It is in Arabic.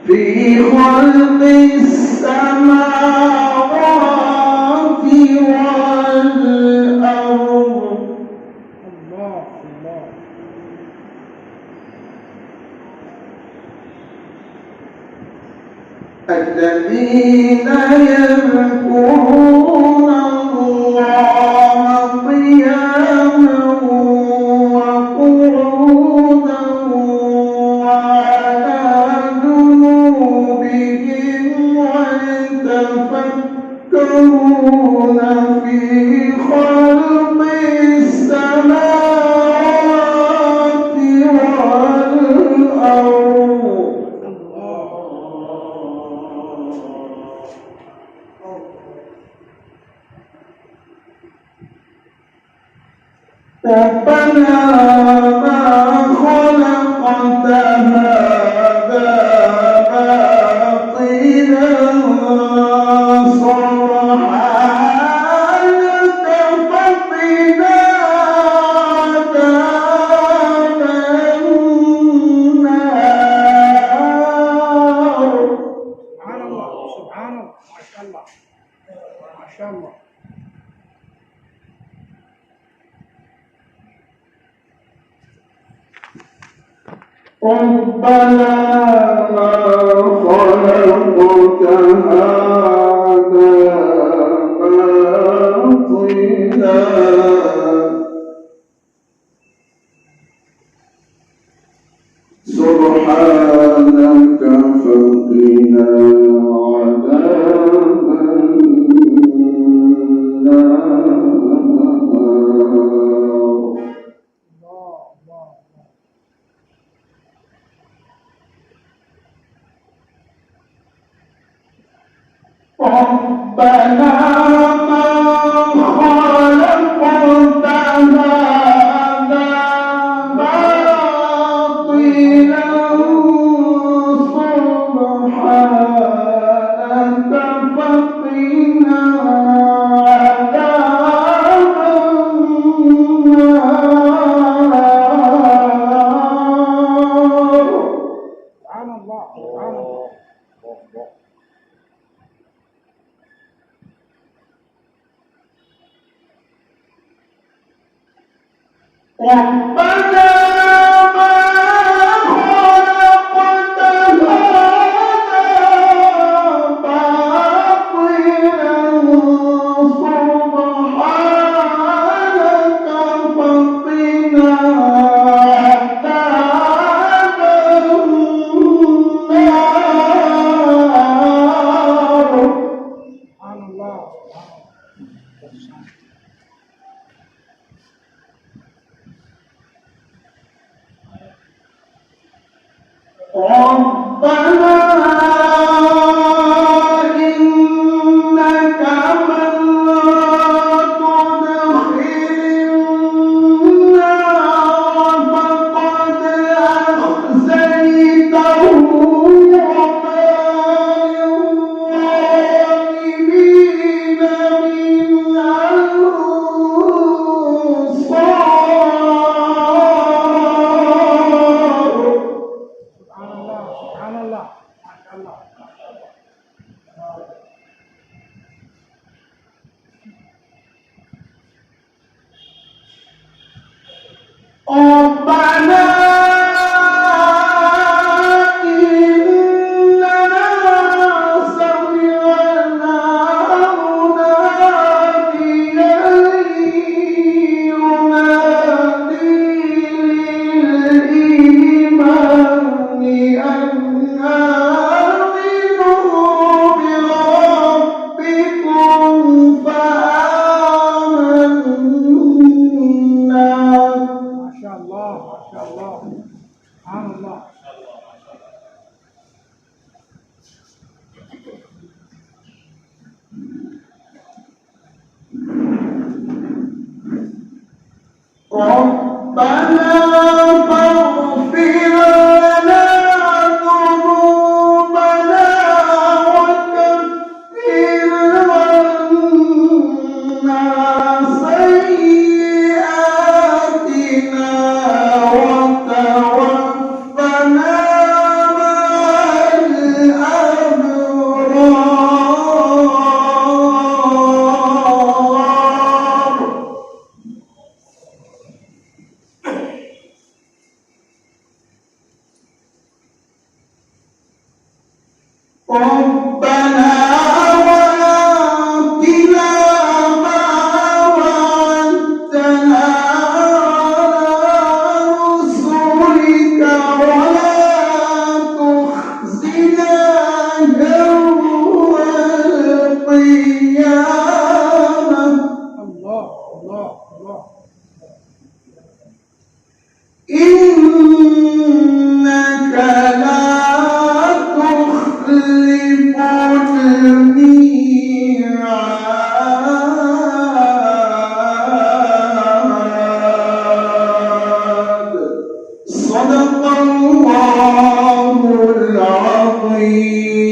في خلق السماوات والأرض. الله الله. الذين يذكرون الله قياما وقعودا وعلى جنوبهم ويتفكرون في خلق السماوات والأرض. ربنا ما خلقت هذا باطلا سبحانك فقنا عذاب النار. سبحان الله سبحان الله ما شاء الله ما شاء الله. ربنا ما خلقت هذا باطلا سبحانك فقنا عذاب ربنا ما خلقت هذا باطلا سبحانك فقنا عذاب النار. سبحان الله سبحان الله. ربنا ما خلقت هذا باطلا سبحانك فقنا عذاب النار. سبحان الله. ربنا إنك من تدخل النار فقد أخزيته وما للظالمين من أنصار. سبحان الله ما شاء الله. ربنا إننا سمعنا مناديا ينادي للإيمان أن آمنوا بربكم فآمنا. ما شاء الله ما شاء الله. سبحان الله. ربنا فاغفر لنا ذنوبنا وكفر عنا سيئاتنا وتوفنا ربنا وآتنا ما وعدتنا على رسلك ولا تخزنا يوم القيامة الله الله الله إنك لا تخلف الميعاد صدق الله العظيم